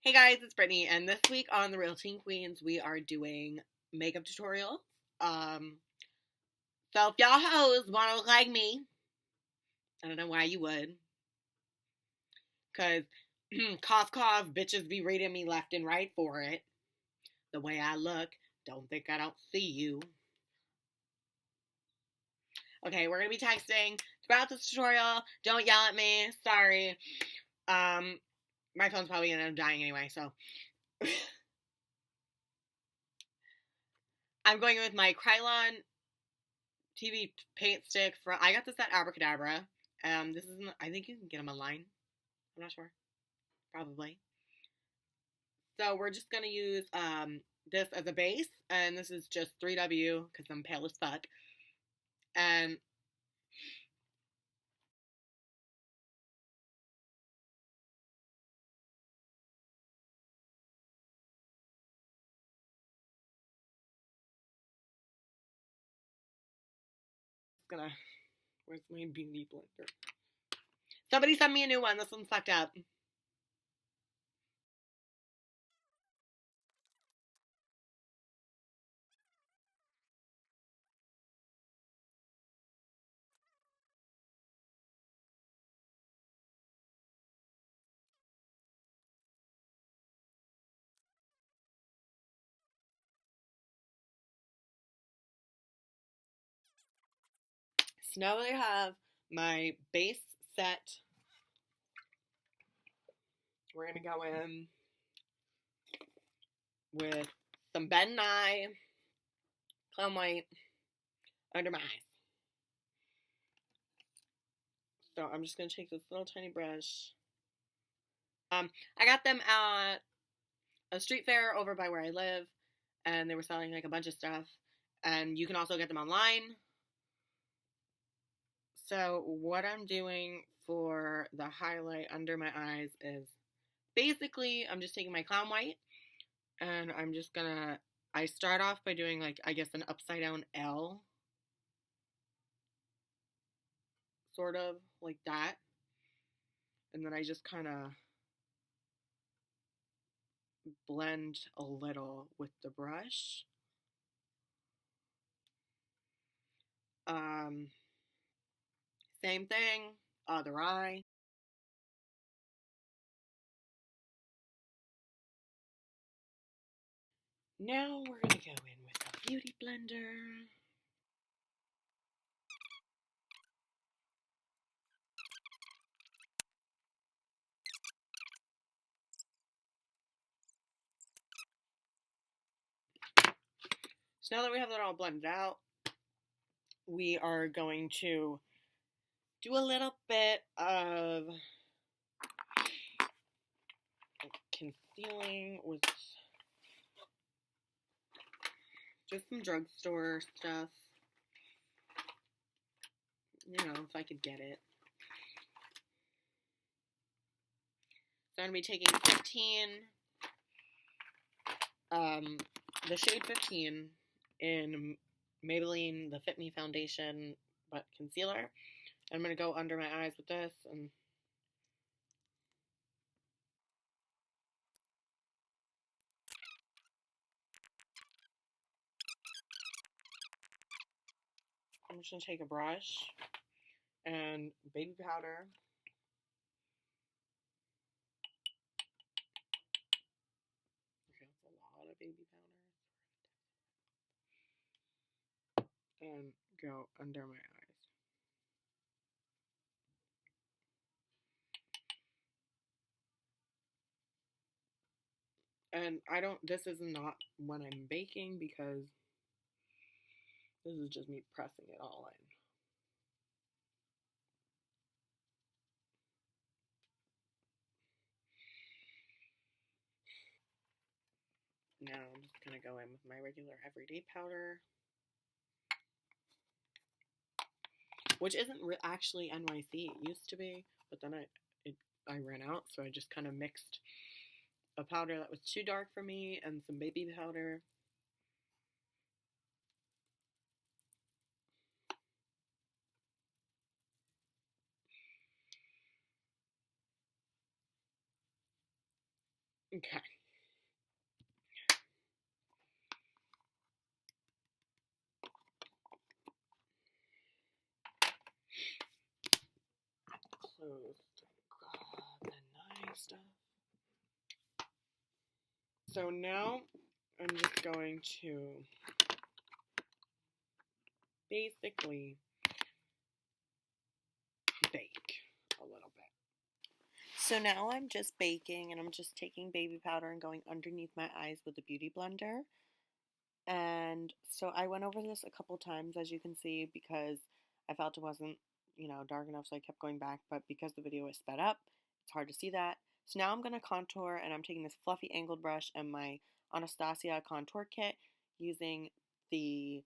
Hey guys, it's Brittany, and this week on the Real Teen Queens, we are doing makeup tutorials. Um, so if y'all hoes want to look like me, I don't know why you would, cause cough cough, bitches be reading me left and right for it. The way I look, don't think I don't see you. Okay, we're gonna be texting throughout this tutorial. Don't yell at me. Sorry. My phone's probably gonna end up dying anyway, so I'm going with my Krylon TV paint stick from. I got this at Abracadabra. This isn't. I think you can get them online. I'm not sure. Probably. So we're just gonna use this as a base, and this is just 3W because I'm pale as fuck. And it's gonna. Where's my beauty blender? Somebody send me a new one. This one's fucked up. So now I have my base set. We're gonna go in with some Ben Nye Clown White under my eyes. So I'm just gonna take this little tiny brush. I got them at a street fair over by where I live, and they were selling like a bunch of stuff. And you can also get them online. So what I'm doing for the highlight under my eyes is basically I'm just taking my Clown White and I'm just gonna. I start off by doing like I guess an upside down L, sort of like that, and then I just kind of blend a little with the brush. Um, Same thing, other eye. Now we're gonna go in with a beauty blender. So now that we have that all blended out, we are going to do a little bit of concealing with just some drugstore stuff. You know, if I could get it. So I'm going to be taking 15, the shade 15 in Maybelline, the Fit Me Foundation, but concealer. I'm going to go under my eyes with this, and I'm just going to take a brush and baby powder. Okay, that's a lot of baby powder. And go under my eyes. And this is not when I'm baking because this is just me pressing it all in. Now I'm just going to go in with my regular everyday powder, which isn't actually NYC. It used to be, but then I ran out, so I just kind of mixed a powder that was too dark for me and some baby powder. Okay. Close the nice stuff. So now I'm just going to basically bake a little bit. So now I'm just baking, and I'm just taking baby powder and going underneath my eyes with a beauty blender. And so I went over this a couple times, as you can see, because I felt it wasn't, dark enough, so I kept going back. But because the video is sped up, it's hard to see that. So now I'm going to contour, and I'm taking this fluffy angled brush and my Anastasia contour kit using the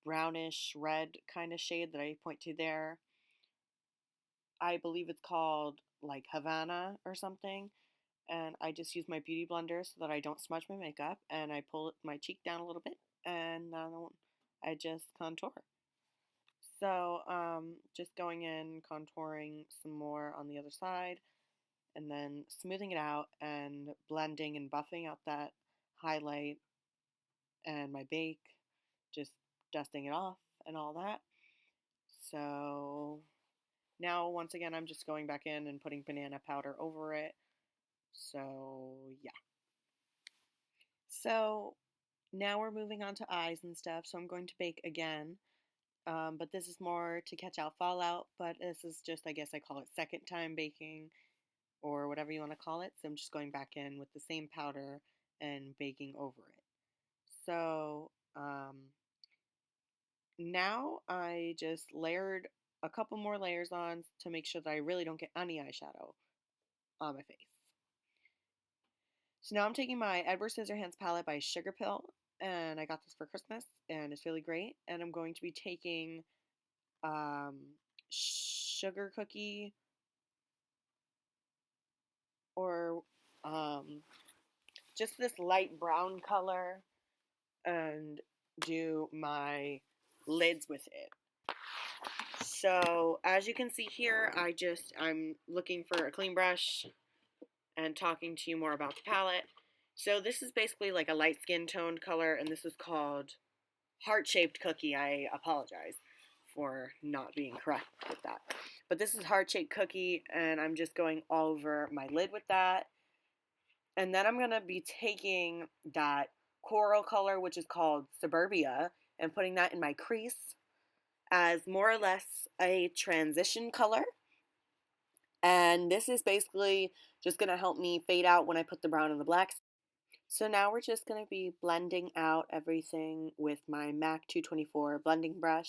brownish red kind of shade that I point to there. I believe it's called like Havana or something. And I just use my beauty blender so that I don't smudge my makeup, and I pull my cheek down a little bit, and I just contour. So just going in, contouring some more on the other side, and then smoothing it out and blending and buffing out that highlight and my bake, just dusting it off and all that. So now once again I'm just going back in and putting banana powder over it. So yeah. So now we're moving on to eyes and stuff, so I'm going to bake again. But this is more to catch out fallout, but this is just, I guess I call it second time baking or whatever you want to call it. So I'm just going back in with the same powder and baking over it. So now I just layered a couple more layers on to make sure that I really don't get any eyeshadow on my face. So now I'm taking my Edward Scissorhands palette by Sugar Pill, and I got this for Christmas, and it's really great. And I'm going to be taking sugar cookie or just this light brown color and do my lids with it. So as you can see here, I'm looking for a clean brush and talking to you more about the palette. So this is basically like a light skin toned color, and this is called Heart-Shaped Cookie. I apologize for not being correct with that. But this is Heart-Shaped Cookie, and I'm just going all over my lid with that. And then I'm going to be taking that coral color, which is called Suburbia, and putting that in my crease as more or less a transition color. And this is basically just going to help me fade out when I put the brown and the blacks. So now we're just going to be blending out everything with my MAC 224 blending brush.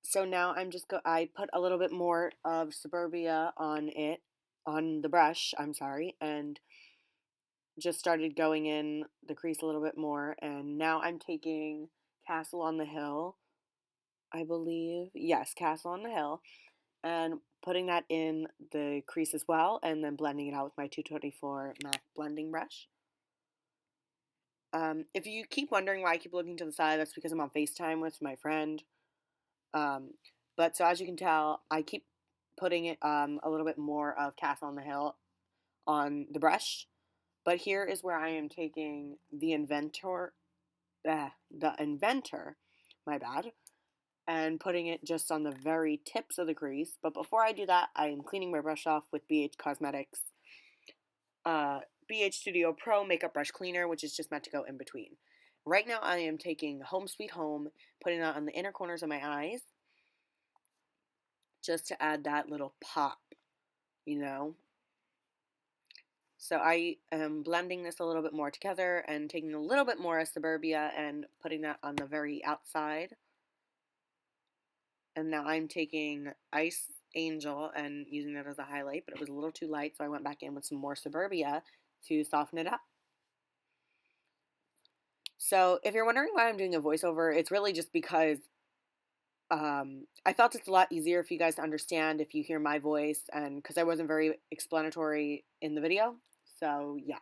So now I put a little bit more of Suburbia on the brush, and just started going in the crease a little bit more. And now I'm taking Castle on the Hill, I believe. Yes, Castle on the Hill. And putting that in the crease as well, and then blending it out with my 224 MAC blending brush. If you keep wondering why I keep looking to the side, that's because I'm on FaceTime with my friend. But so as you can tell, I keep putting it a little bit more of Castle on the Hill on the brush. But here is where I am taking the Inventor, my bad, and putting it just on the very tips of the crease. But before I do that, I am cleaning my brush off with BH Cosmetics BH Studio Pro Makeup Brush Cleaner, which is just meant to go in between. Right now I am taking Home Sweet Home, putting that on the inner corners of my eyes, just to add that little pop, you know. So I am blending this a little bit more together and taking a little bit more of Suburbia and putting that on the very outside. And now I'm taking Ice Angel and using that as a highlight, but it was a little too light, so I went back in with some more Suburbia to soften it up. So if you're wondering why I'm doing a voiceover, it's really just because I felt it's a lot easier for you guys to understand if you hear my voice, and because I wasn't very explanatory in the video. So yeah.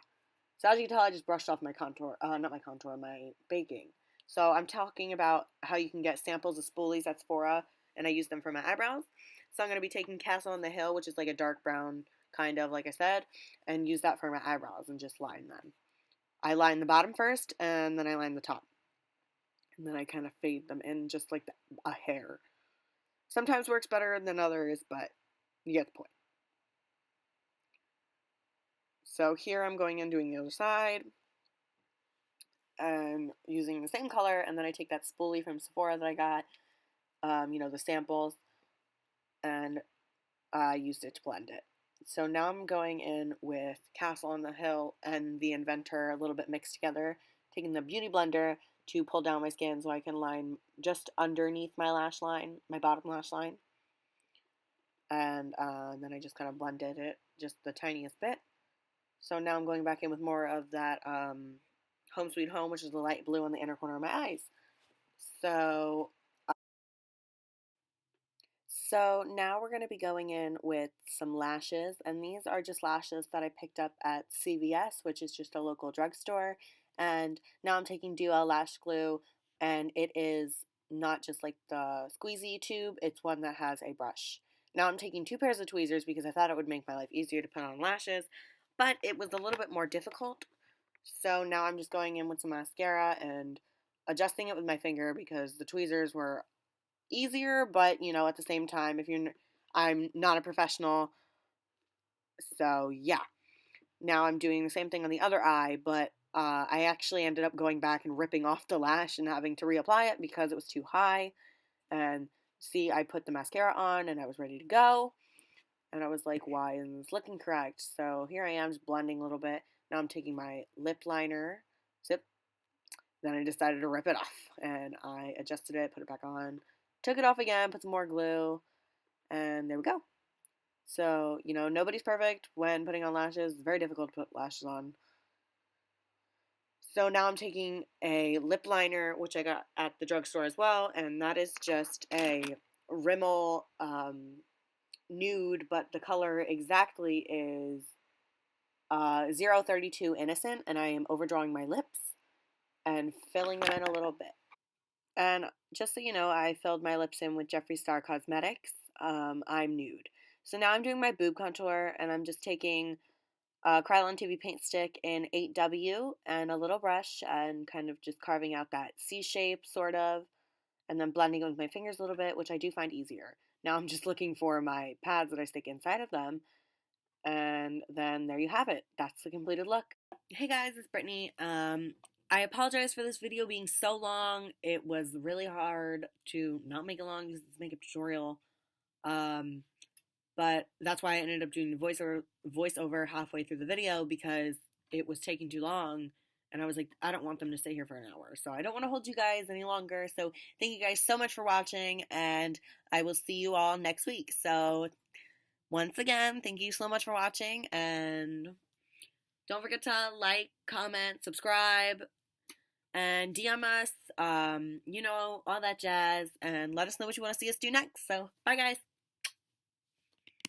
So as you can tell, I just brushed off my contour, my baking. So I'm talking about how you can get samples of spoolies at Sephora, and I use them for my eyebrows. So I'm going to be taking Castle on the Hill, which is like a dark brown kind of like I said, and use that for my eyebrows and just line them. I line the bottom first, and then I line the top. And then I kind of fade them in just like a hair. Sometimes works better than others, but you get the point. So here I'm going in doing the other side and using the same color, and then I take that spoolie from Sephora that I got, the samples, and I used it to blend it. So now I'm going in with Castle on the Hill and the Inventor a little bit mixed together, taking the Beauty Blender to pull down my skin so I can line just underneath my lash line, my bottom lash line. And then I just kind of blended it just the tiniest bit. So now I'm going back in with more of that Home Sweet Home, which is the light blue on the inner corner of my eyes. So now we're going to be going in with some lashes, and these are just lashes that I picked up at CVS, which is just a local drugstore. And now I'm taking Duo Lash Glue, and it is not just like the squeezy tube, it's one that has a brush. Now I'm taking 2 pairs of tweezers because I thought it would make my life easier to put on lashes, but it was a little bit more difficult. So now I'm just going in with some mascara and adjusting it with my finger because the tweezers were easier, but at the same time, I'm not a professional, so yeah. Now I'm doing the same thing on the other eye, but I actually ended up going back and ripping off the lash and having to reapply it because it was too high. And see, I put the mascara on and I was ready to go, and I was like, why isn't this looking correct? So here I am just blending a little bit. Now I'm taking my lip liner, zip. Then I decided to rip it off, and I adjusted it, put it back on, took it off again, put some more glue, and there we go. So, nobody's perfect when putting on lashes. It's very difficult to put lashes on. So now I'm taking a lip liner, which I got at the drugstore as well, and that is just a Rimmel nude, but the color exactly is 032 Innocent, and I am overdrawing my lips and filling them in a little bit. And just so you know, I filled my lips in with Jeffree Star Cosmetics. I'm nude. So now I'm doing my boob contour, and I'm just taking Krylon TV Paint Stick in 8W and a little brush and kind of just carving out that C shape, sort of, and then blending it with my fingers a little bit, which I do find easier. Now I'm just looking for my pads that I stick inside of them, and then there you have it. That's the completed look. Hey guys, it's Brittany. I apologize for this video being so long. It was really hard to not make it long because it's a makeup tutorial. But that's why I ended up doing the voiceover halfway through the video because it was taking too long. And I was like, I don't want them to stay here for an hour. So I don't want to hold you guys any longer. So thank you guys so much for watching. And I will see you all next week. So once again, thank you so much for watching. And don't forget to like, comment, subscribe, and DM us, all that jazz. And let us know what you want to see us do next. So bye, guys.